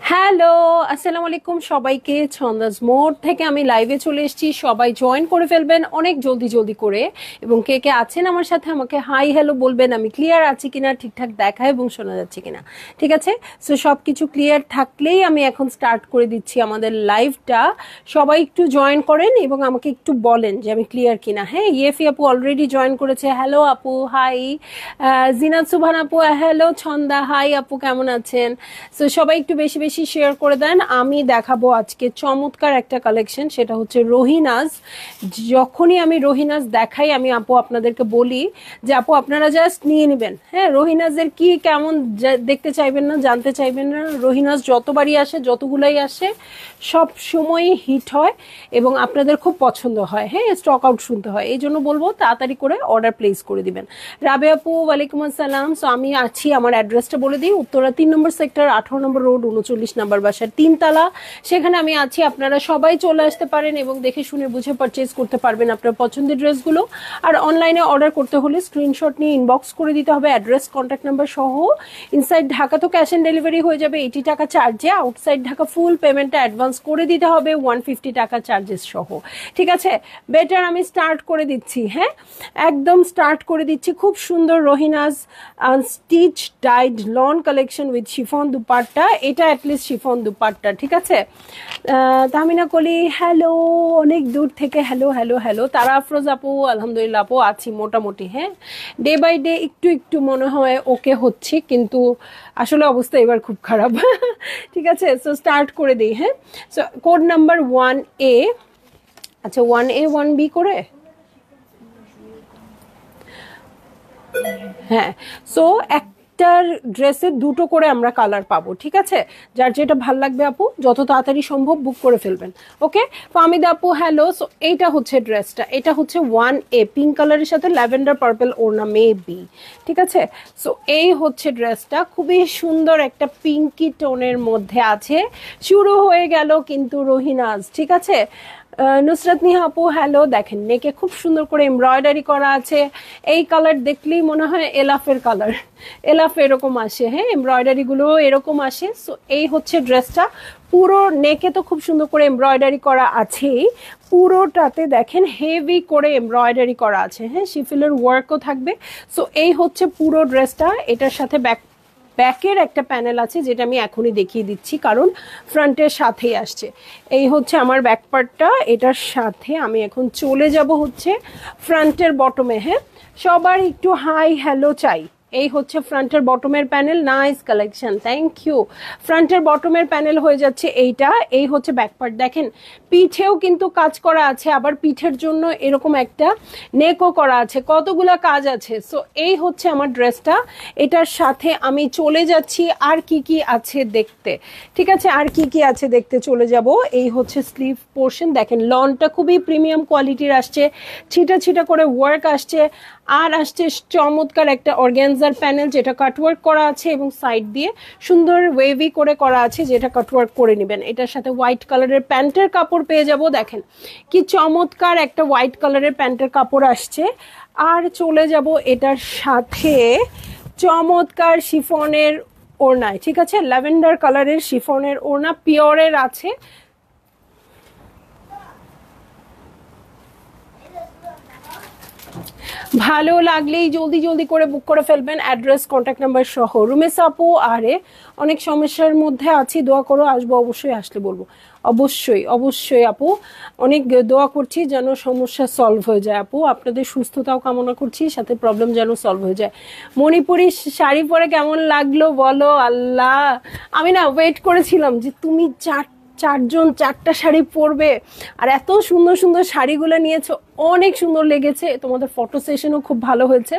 Hello, আসসালামু আলাইকুম সবাইকে। ছন্দাজ মোড থেকে আমি লাইভে চলে এসেছি, সবাই জয়েন করে ফেলবেন অনেক জলদি জলদি করে। এবং কে কে আছেন আমার সাথে আমাকে হাই হ্যালো বলবেন, আমি ক্লিয়ার আছি কিনা, ঠিকঠাক দেখা এবং শোনা যাচ্ছে কিনা। ঠিক আছে, সো সব কিছু ক্লিয়ার থাকলেই আমি এখন স্টার্ট করে দিচ্ছি আমাদের লাইভটা। সবাই একটু জয়েন করেন এবং আমাকে একটু বলেন যে আমি ক্লিয়ার কিনা। হ্যাঁ, ইয়েফি আপু অলরেডি জয়েন করেছে, হ্যালো আপু, হাই। জিনাত সুবহান আপু, হ্যালো। ছন্দা, হাই আপু, কেমন আছেন? সো সবাই একটু বেশি বেশি শেয়ার করে দেন। আমি দেখাবো আজকে চমৎকার একটা কালেকশন, সেটা হচ্ছে রোহিনাজ। যখনই আমি রোহিনাজ দেখাই আমি আপু আপনাদেরকে বলি যে আপু আপনারা জাস্ট নিয়ে নেবেন। হ্যাঁ, রোহিনাজের কি কেমন দেখতে চাইবেন না, জানতে চাইবেন না। রোহিনাজ যতবারই আসে, যতগুলাই আসে, সব সময়ই হিট হয় এবং আপনাদের খুব পছন্দ হয়। হ্যাঁ, স্টক আউট শুনতে হয়, এই জন্য বলবো তাড়াতাড়ি করে অর্ডার প্লেস করে দিবেন। রাবে আপু, ওয়ালাইকুম আসসালাম। সো আমি আছি, আমার অ্যাড্রেসটা বলে দিই, উত্তরা 3 নম্বর সেক্টর, 18 নম্বর রোড, 39 নম্বর বাসার 3 তলা। সেখানে আমি আছি, আপনারা সবাই চলে আসতে পারেন এবং দেখে শুনে বুঝে পারচেজ করতে পারবেন আপনার পছন্দের ড্রেসগুলো। আর অনলাইনে অর্ডার করতে হলে স্ক্রিনশট নিয়ে ইনবক্স করে দিতে হবে, অ্যাড্রেস, কন্ট্যাক্ট নাম্বার সহ। ইনসাইড ঢাকা তো ক্যাশ অন ডেলিভারি হয়ে যাবে 80 টাকা চার্জে। আউটসাইড ঢাকা ফুল পেমেন্টটা অ্যাডভান্স করে দিতে হবে 150 টাকা চার্জেস সহ। ঠিক আছে, বেটার আমি স্টার্ট করে দিচ্ছি। হ্যাঁ, একদম স্টার্ট করে দিচ্ছি। খুব সুন্দর Rohinaz stitch dyed lawn collection with chiffon dupatta. এটা অ্যাটলিস্ট শিফন দুপাট্টা। ঠিক আছে, তাহমিনা কলি, হ্যালো, অনেক দূর থেকে হ্যালো হ্যালো হ্যালো। তারা আফরোজ আপু, আলহামদুলিল্লাহ আপু আছি মোটামুটি। হ্যাঁ, ডে বাই ডে একটু একটু মনে হয় ওকে হচ্ছে, কিন্তু আসলে অবস্থা এবার খুব খারাপ। ঠিক আছে, সো স্টার্ট করে দিই। হ্যাঁ, সো কোড নাম্বার 1A। আচ্ছা, 1A 1B করে। হ্যাঁ, সো একটার ড্রেসে দুটো করে আমরা কালার পাবো। ঠিক আছে, যার যেটা ভাল লাগবে আপু যত তাড়াতাড়ি সম্ভব বুক করে ফেলবেন। ওকে, ফামিদা আপু, হ্যালো। সো এইটা হচ্ছে ড্রেসটা, এটা হচ্ছে 1A, পিঙ্ক কালারের সাথে ল্যাভেন্ডার পার্পল ওড়না, মেবি। ঠিক আছে, সো এই হচ্ছে ড্রেসটা, খুবই সুন্দর একটা পিঙ্কি টোনের মধ্যে আছে। শুরু হয়ে গেল কিন্তু রোহিনাজ। ঠিক আছে, নুসরাত নিহা আপু, হ্যালো। দেখেন নেকে খুব সুন্দর করে এমব্রয়ডারি করা আছে। এই কালার দেখলেই মনে হয় এলাফের কালার, এলাফ এরকম আসে। হ্যাঁ, এমব্রয়ডারিগুলো এরকম আসে। সো এই হচ্ছে ড্রেসটা, পুরো নেকে তো খুব সুন্দর করে এমব্রয়ডারি করা আছেই, পুরোটাতে দেখেন হেভি করে এমব্রয়ডারি করা আছে। হ্যাঁ, শিফিলের ওয়ার্কও থাকবে। সো এই হচ্ছে পুরো ড্রেসটা। এটার সাথে ব্যাকের একটা প্যানেল আছে যেটা আমি এখনই দেখিয়ে দিচ্ছি কারণ ফ্রন্টের সাথেই আসছে। এই হচ্ছে আমার ব্যাক পার্টটা, এটার সাথে আমি এখন চলে যাব হচ্ছে ফ্রন্টের বটমে। হ্যাঁ, সবার একটু হাই হ্যালো চাই। এই হচ্ছে ফ্রন্টের বটমের panel, nice collection, thank you. ফ্রন্টের বটমের প্যানেল হয়ে যাচ্ছে এইটা। এই হচ্ছে ব্যাক পার্ট, দেখেন পিঠেও কিন্তু কাজ করা আছে, আবার পিঠের জন্য এরকম একটা নেকও করা আছে, কতগুলা কাজ আছে। সো এই হচ্ছে আমার ড্রেসটা। এটার সাথে আমি চলে যাচ্ছি আর কি কি আছে দেখতে। ঠিক আছে, আর কি কি আছে দেখতে চলে যাব। এই হচ্ছে স্লিভ পোর্শন, দেখেন লনটা খুবই প্রিমিয়াম কোয়ালিটির আসছে, ছিটা ছিটা করে ওয়ার্ক আসছে। আর আসছে চমৎকার একটা অর্গানজার প্যানেল যেটা কাটওয়ার্ক করা আছে এবং সাইড দিয়ে সুন্দর ওয়েভি করে করা আছে যেটা কাটওয়ার্ক করে নেবেন। এটার সাথে হোয়াইট কালারের প্যান্টের কাপড় পেয়ে যাব। দেখেন কি চমৎকার একটা হোয়াইট কালারের প্যান্টের কাপড় আসছে। আর চলে যাব এটার সাথে চমৎকার শিফনের ওড়নায়। ঠিক আছে, ল্যাভেন্ডার কালারের শিফনের ওড়না, পিওরের আছে। ভালো লাগলেই জলদি জলদি করে বুক করে ফেলবেন, অ্যাড্রেস কন্ট্যাক্ট নাম্বার সহ। রুমেশ আপু, আরে অনেক সমস্যার মধ্যে আছি, দোয়া করো, আসবো, অবশ্যই আসলে বলবো। অবশ্যই অবশ্যই আপু, অনেক দোয়া করছি যেন সমস্যা সলভ হয়ে যায় আপু, আপনাদের সুস্থতাও কামনা করছি, সাথে প্রবলেম যেন সলভ হয়ে যায়। মণিপুরি শাড়ি পরে কেমন লাগলো বলো। আল্লাহ, আমি না ওয়েট করেছিলাম যে তুমি চারজন চারটা শাড়ি পরবে, আর এত সুন্দর সুন্দর শাড়িগুলো নিয়েছো, অনেক সুন্দর লেগেছে, তোমাদের ফটো সেশনও খুব ভালো হয়েছে।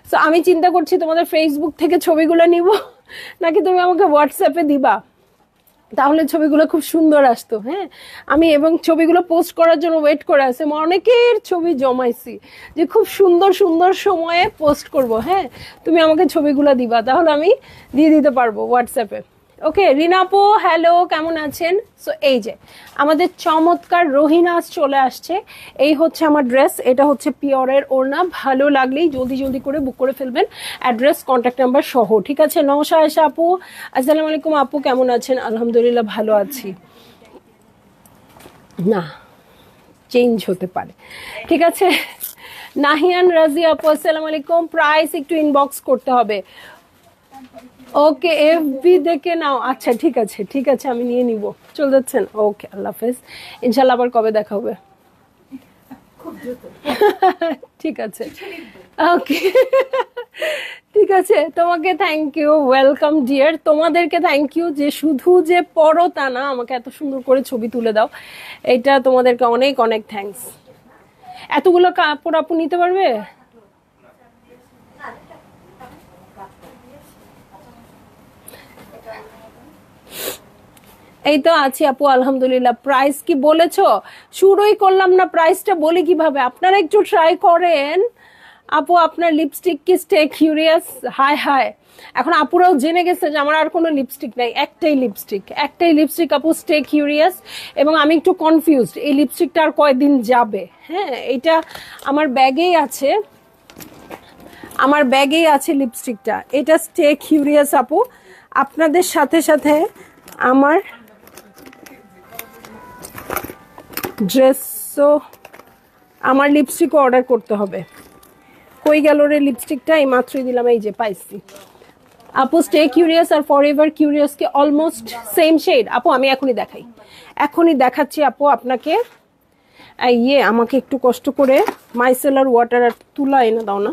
সো আমি চিন্তা করছি তোমাদের ফেসবুক থেকে ছবিগুলো নিব, নাকি তুমি আমাকে হোয়াটসঅ্যাপে দিবা, তাহলে ছবিগুলো খুব সুন্দর আসতো। হ্যাঁ, আমি এবং ছবিগুলো পোস্ট করার জন্য ওয়েট করে আছি, আমি অনেকের ছবি জমাইছি যে খুব সুন্দর সুন্দর সময়ে পোস্ট করব। হ্যাঁ, তুমি আমাকে ছবিগুলো দিবা, তাহলে আমি দিয়ে দিতে পারবো হোয়াটসঅ্যাপে। ওকে, রিনাপো হ্যালো, কেমন আছেন? সো এই যে আমাদের চমৎকার রোহিনাস চলে আসছে, এই হচ্ছে আমার ড্রেস, এটা হচ্ছে পিওরের ওড়না, ভালো লাগলেই জলদি জলদি করে বুক করে ফেলবেন, অ্যাড্রেস কন্ট্যাক্ট নাম্বার সহ। ঠিক আছে, নওশা আয়েশা আপু, আসসালামু আলাইকুম আপু, কেমন আছেন? আলহামদুলিল্লাহ ভালো আছি। না, চেঞ্জ হতে পারে, ঠিক আছে। নাহিয়ান রাজি আপু, আসসালামু আলাইকুম, প্রাইস একটু ইনবক্স করতে হবে। ওকে, এফবি দেখে নাও, আচ্ছা ঠিক আছে ঠিক আছে, আমি নিয়ে নিব, চলে যাচ্ছেন? ওকে, আল্লাহ হাফেজ, ইনশাল্লাহ আবার কবে দেখা হবে। ঠিক আছে, ওকে, ঠিক আছে, তোমাকে থ্যাংক ইউ, ওয়েলকাম ডিয়ার, তোমাদেরকে থ্যাংক ইউ যে শুধু যে পড়ো তা না, আমাকে এত সুন্দর করে ছবি তুলে দাও, এটা তোমাদেরকে অনেক অনেক থ্যাঙ্কস। এতগুলো কাপড় আপু নিতে পারবে? এই তো আছি আপু, আলহামদুলিল্লাহ। প্রাইস কি বলেছো? শুরুই করলাম না, প্রাইসটা বলি কিভাবে, আপনারা একটু ট্রাই করেন। আপু আপনার লিপস্টিক কি স্টে কিউরিয়াস? হায় হায়, এখন আপুরাও জেনে গেছে যে আমার আর কোনো লিপস্টিক নাই, একটাই লিপস্টিক, একটাই লিপস্টিক আপু, স্টে কিউরিয়াস। এবং আমি একটু কনফিউজড, এই লিপস্টিকটা আর কয়দিন যাবে। হ্যাঁ, এটা আমার ব্যাগেই আছে, আমার ব্যাগেই আছে লিপস্টিকটা, এটা স্টে কিউরিয়াস আপু। আপনাদের সাথে সাথে আমার ড্রেসও, আমার লিপস্টিকও অর্ডার করতে হবে। কই গেল রে লিপস্টিকটা, এই মাত্রই দিলাম, এই যে পাইছি। আপু স্টে কিউরিয়াস আর ফর এভার কিউরিয়াস কি অলমোস্ট সেম শেড? আপু আমি এখনই দেখাই, এখনই দেখাচ্ছি আপু আপনাকে। ইয়ে, আমাকে একটু কষ্ট করে মাইসেলার ওয়াটার আর তুলা এনে দাও না,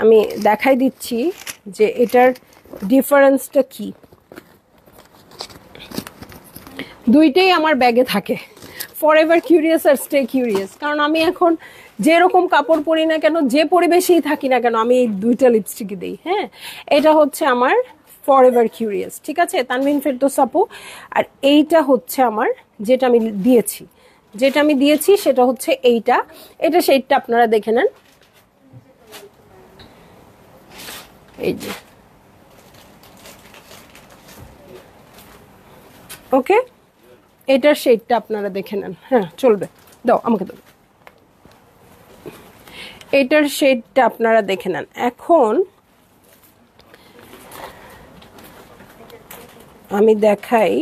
আমি দেখাই দিচ্ছি যে এটার ডিফারেন্সটা কি। দুইটাই আমার ব্যাগে থাকে, ফর এভার কিউরিয়াস আর স্টে কিউরিয়াস, কারণ আমি এখন যেরকম কাপড় পরি না কেন, যে পরিবেশেই থাকি না কেন, আমি এই দুইটা লিপস্টিকই দিই। হ্যাঁ, এটা হচ্ছে আমার ফর এভার কিউরিয়াস, ঠিক আছে, তানভিন ফেরদৌস আপু। আর এইটা হচ্ছে আমার, যেটা আমি দিয়েছি, যেটা আমি দিয়েছি সেটা হচ্ছে এইটা, এটা সেইটা আপনারা দেখে নেন, এই যে। ওকে, এটার শেডটা আপনারা দেখে নেন, হ্যাঁ চলবে, দাও আমাকে দাও, এটার শেডটা আপনারা দেখে নেন। এখন আমি দেখাই,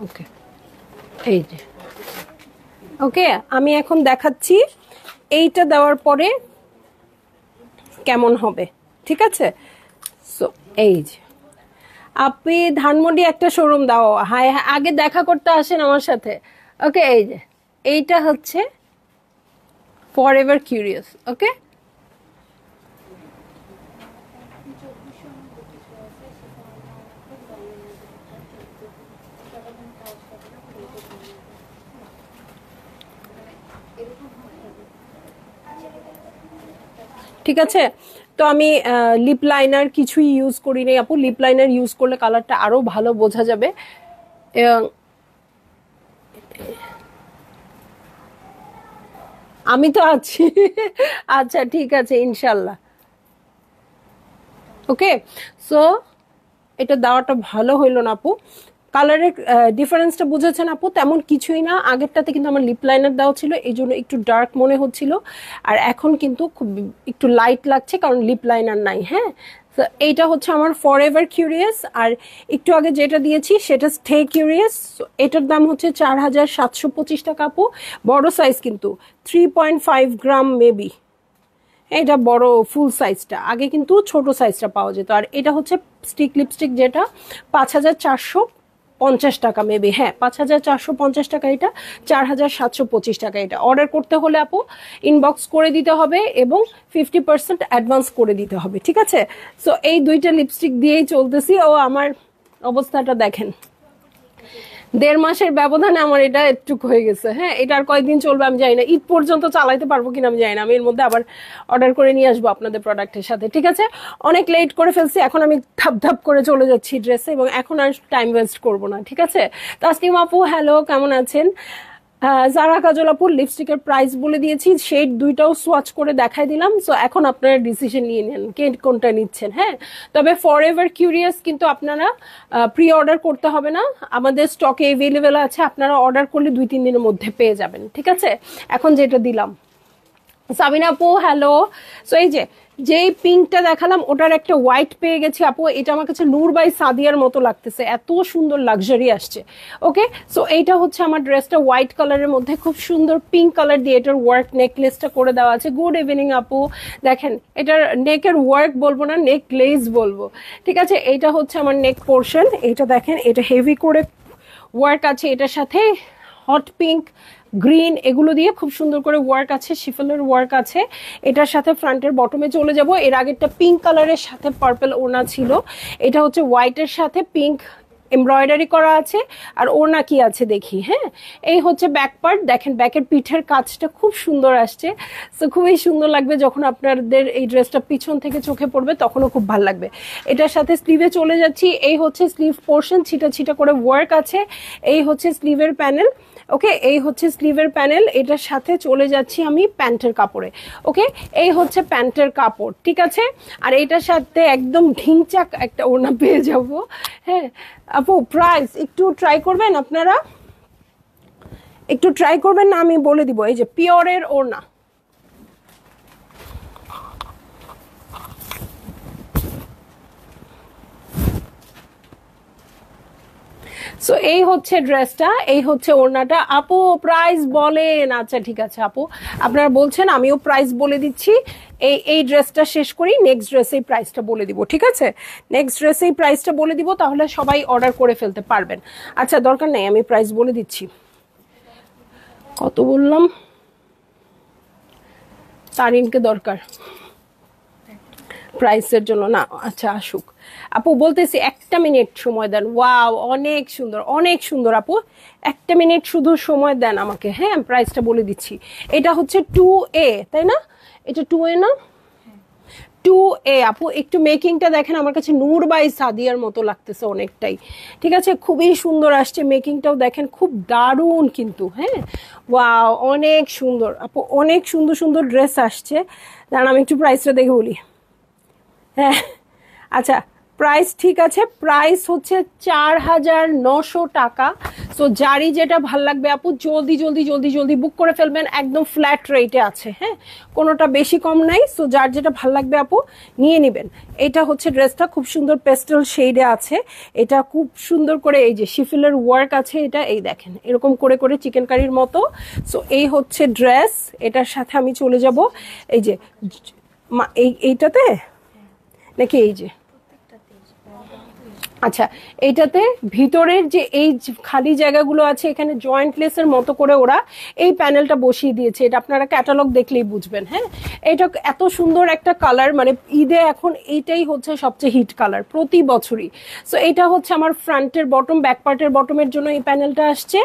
ওকে, এই যে, ওকে, আমি এখন দেখাচ্ছি এইটা দেওয়ার পরে কেমন হবে, ঠিক আছে। সো এই যে, আপনি ধানমন্ডি একটা শোরুম দাও, হায় হায়, আগে দেখা করতে আসেন আমার সাথে। ওকে, এই যে, এইটা হচ্ছে ফর এভার কিউরিয়াস। ওকে, ঠিক আছে। তো আমি লিপ লাইনার কিছুই ইউজ করি নাই আপু, লিপ লাইনার ইউজ করলে কালারটা আরো ভালো বোঝা যাবে। এবং আমি তো আছি, আচ্ছা ঠিক আছে, ইনশাল্লাহ। ওকে, সো এটা দেওয়াটা ভালো হইলো না আপু। কালারের ডিফারেন্সটা বুঝেছেন আপু? তেমন কিছুই না, আগেরটাতে কিন্তু আমার লিপ লাইনার দেওয়া ছিল, এই জন্য একটু ডার্ক মনে হচ্ছিল, আর এখন কিন্তু খুব একটু লাইট লাগছে কারণ লিপ লাইনার নাই। হ্যাঁ, তো এইটা হচ্ছে আমার ফর এভার কিউরিয়াস, আর একটু আগে যেটা দিয়েছি সেটা স্টে কিউরিয়াস। এটার দাম হচ্ছে 4725 টাকা আপু। বড় সাইজ কিন্তু 3.5 গ্রাম মেবি, এটা বড় ফুল সাইজটা, আগে কিন্তু ছোট সাইজটা পাওয়া যেত। আর এটা হচ্ছে স্টিক লিপস্টিক, যেটা 5450 টাকা মেবি, হ্যাঁ 5450 টাকা, এটা 4725 টাকা। এটা অর্ডার করতে হলে আপু ইনবক্স করে দিতে হবে এবং 50% অ্যাডভান্স করে দিতে হবে, ঠিক আছে? সো এই দুইটা লিপস্টিক দিয়েই চলতেছি। ও আমার অবস্থাটা দেখেন, 1.5 মাসের ব্যবধানে আমার এটা একটু হয়ে গেছে। হ্যাঁ, এটা আর কয়েকদিন চলবে আমি জানি না, ঈদ পর্যন্ত চালাইতে পারবো কিনা আমি জানি না। আমি এর মধ্যে আবার অর্ডার করে নিয়ে আসবো আপনাদের প্রোডাক্টের সাথে, ঠিক আছে? অনেক লেট করে ফেলছি, এখন আমি ধাপ ধাপ করে চলে যাচ্ছি ড্রেসে, এবং এখন আর টাইম ওয়েস্ট করবো না, ঠিক আছে? তাসনিম আপু হ্যালো, কেমন আছেন? জারা কাজল আপুর লিপস্টিকের প্রাইস বলে দিয়েছি, শেড দুইটাও সোয়াচ করে দেখাই দিলাম। সো এখন আপনারা ডিসিশন নিয়ে নেন কে কোনটা নিচ্ছেন। হ্যাঁ, তবে ফর এভার কিউরিয়াস কিন্তু আপনারা প্রি অর্ডার করতে হবে না, আমাদের স্টকে এভেলেবেল আছে, আপনারা অর্ডার করলে 2-3 দিনের মধ্যে পেয়ে যাবেন, ঠিক আছে? এখন যেটা দিলাম, সাবিনা আপু হ্যালো। সো এই যেই পিঙ্কটা দেখালাম ওটার একটা হোয়াইট পেয়ে গেছি আপু, এটা আমার কাছে নূর বাই সাদিয়ার মতো লাগতেছে, এত সুন্দর লাক্সারি আসছে। ওকে, সো এইটা হচ্ছে আমার ড্রেসটা হোয়াইট কালারের মধ্যে খুব সুন্দর পিঙ্ক কালার দিয়ে এটার ওয়ার্ক নেকলেসটা করে দেওয়া আছে। গুড ইভিনিং আপু, দেখেন এটার নেকের ওয়ার্ক বলবো না, নেক লেস বলবো, ঠিক আছে? এইটা হচ্ছে আমার নেক পোর্শন, এটা দেখেন, এটা হেভি করে ওয়ার্ক আছে, এটার সাথে হট পিঙ্ক গ্রিন এগুলো দিয়ে খুব সুন্দর করে ওয়ার্ক আছে, শিফলের ওয়ার্ক আছে। এটার সাথে ফ্রন্টের বটমে চলে যাব। এর আগেরটা পিঙ্ক কালারের সাথে পার্পল ওড়না ছিল, এটা হচ্ছে হোয়াইটের সাথে পিঙ্ক এমব্রয়ডারি করা আছে। আর ওড়না কি আছে দেখি। হ্যাঁ, এই হচ্ছে ব্যাক পার্ট, দেখেন ব্যাকের পিঠের কাজটা খুব সুন্দর আসছে। তো খুবই সুন্দর লাগবে যখন আপনাদের এই ড্রেসটা পিছন থেকে চোখে পড়বে, তখনও খুব ভালো লাগবে। এটার সাথে স্লিভে চলে যাচ্ছি, এই হচ্ছে স্লিভ পোর্শন, ছিটা ছিটা করে ওয়ার্ক আছে। এই হচ্ছে স্লিভের প্যানেল। ওকে, এই হচ্ছে স্লিভের প্যানেল, এটার সাথে চলে যাচ্ছি আমি প্যান্টের কাপড়ে। ওকে, এই হচ্ছে প্যান্টের কাপড়, ঠিক আছে? আর এটার সাথে একদম ঢিংচাক একটা ওড়না পেয়ে যাব। হ্যাঁ আপু, প্রাইস একটু ট্রাই করবেন আপনারা, একটু ট্রাই করবেন না, আমি বলে দিব। এই যে পিওরের ওড়না, সো এই হচ্ছে ড্রেসটা, এই হচ্ছে ওড়নাটা। আপু প্রাইস বলেন। আচ্ছা ঠিক আছে আপু, আপনারা বলছেন, আমিও প্রাইস বলে দিচ্ছি। এই ড্রেসটা শেষ করি, নেক্সট ড্রেসেই প্রাইসটা বলে দিব, ঠিক আছে? নেক্সট ড্রেসেই প্রাইসটা বলে দিব, তাহলে সবাই অর্ডার করে ফেলতে পারবেন। আচ্ছা দরকার নেই, আমি প্রাইস বলে দিচ্ছি। কত বললাম? তারিনকে দরকার প্রাইসের জন্য না? আচ্ছা আসুক আপু, বলতেছি, একটা মিনিট সময় দেন। ওয়াও, অনেক সুন্দর, অনেক সুন্দর আপু, একটা মিনিট শুধু সময় দেন আমাকে। হ্যাঁ, প্রাইসটা বলে দিচ্ছি। এটা হচ্ছে 2A, তাই না? এটা 2A না? 2A আপু, একটু মেকিংটা দেখেন, আমার কাছে নূর বাই সাদিয়ার মতো লাগতেছে অনেকটাই, ঠিক আছে? খুবই সুন্দর আসছে, মেকিংটাও দেখেন খুব দারুণ কিন্তু। হ্যাঁ, ওয়াও, অনেক সুন্দর আপু, অনেক সুন্দর সুন্দর ড্রেস আসছে। দাঁড়ান আমি একটু প্রাইসটা দেখে বলি। হ্যাঁ আচ্ছা, প্রাইস ঠিক আছে, প্রাইস হচ্ছে 4900 টাকা। সো যারই যেটা ভাল লাগবে আপু, জলদি জলদি জলদি জলদি বুক করে ফেলবেন, একদম ফ্ল্যাট রেটে আছে। হ্যাঁ, কোনোটা বেশি কম নাই। সো যার যেটা ভাল লাগবে আপু নিয়ে নেবেন। এটা হচ্ছে ড্রেসটা, খুব সুন্দর পেস্টেল শেডে আছে, এটা খুব সুন্দর করে এই যে শিফিলের ওয়ার্ক আছে, এটা এই দেখেন এরকম করে করে চিকেন কারির মতো। সো এই হচ্ছে ড্রেস, এটার সাথে আমি চলে যাব এই যে এইটাতে নাকি এই যে, আচ্ছা এইটাতে ভিতরের যে এই খালি জায়গাগুলো আছে, এখানে জয়েন্ট লেসের মতো করে ওরা এই প্যানেলটা বসিয়ে দিয়েছে। এটা আপনারা ক্যাটালগ দেখলেই বুঝবেন। হ্যাঁ, এটা এত সুন্দর একটা কালার, মানে ঈদে এখন এইটাই হচ্ছে সবচেয়ে হিট কালার প্রতি বছরই। সো এটা হচ্ছে আমার ফ্রন্টের বটম, ব্যাক পার্টের বটমের জন্য এই প্যানেলটা আসছে।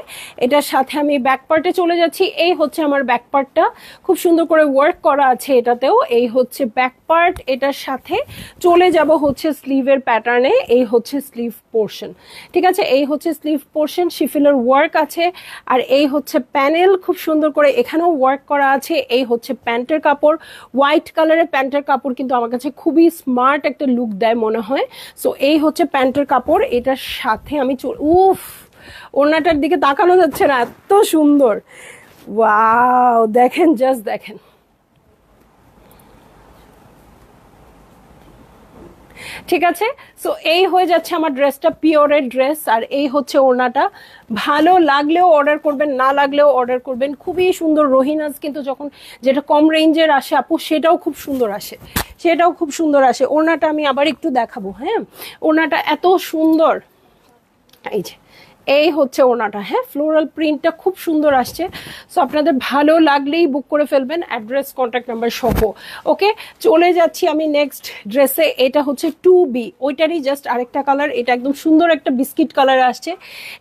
এটার সাথে আমি ব্যাক পার্টে চলে যাচ্ছি, এই হচ্ছে আমার ব্যাক পার্টটা, খুব সুন্দর করে ওয়ার্ক করা আছে এটাতেও। এই হচ্ছে ব্যাক পার্ট, এটার সাথে চলে যাব হচ্ছে স্লিভের প্যাটার্নে, এই হচ্ছে স্লিভ পোর্শন, ঠিক আছে? এই হচ্ছে স্লিভ পোর্শন, শিফিলের ওয়ার্ক আছে। আর এই হচ্ছে প্যানেল, খুব সুন্দর করে এখানেও ওয়ার্ক করা আছে। এই হচ্ছে প্যান্টের কাপড়, হোয়াইট কালারের প্যান্টের কাপড় কিন্তু আমার কাছে খুবই স্মার্ট একটা লুক দেয় মনে হয়। সো এই হচ্ছে প্যান্টের কাপড়, এটার সাথে আমি উফ, ওড়নাটার দিকে তাকানো যাচ্ছে না, এত সুন্দর। ওয়াও, দেখেন, জাস্ট দেখেন। ঠিক আছে, সো এই হয়ে যাচ্ছে আমার ড্রেসটা, পিওরের ড্রেস। আর এই হচ্ছে ওড়নাটা। ভালো লাগলেও অর্ডার করবেন, না লাগলেও অর্ডার করবেন। খুবই সুন্দর। রোহিনাজ কিন্তু যখন যেটা কম রেঞ্জের আসে আপু, সেটাও খুব সুন্দর আসে, সেটাও খুব সুন্দর আসে। ওড়নাটা আমি আবার একটু দেখাবো। হ্যাঁ, ওড়নাটা এত সুন্দর। এই যে, এই হচ্ছে ওড়নাটা। হ্যাঁ, ফ্লোরাল প্রিন্টটা খুব সুন্দর আসছে। সো আপনাদের ভালো লাগলেই বুক করে ফেলবেন, অ্যাড্রেস, কন্ট্যাক্ট নাম্বার সহ। ওকে, চলে যাচ্ছি আমি নেক্সট ড্রেসে। এটা হচ্ছে 2B, ওইটারই জাস্ট আরেকটা কালার। এটা একদম সুন্দর একটা বিস্কিট কালারে আসছে।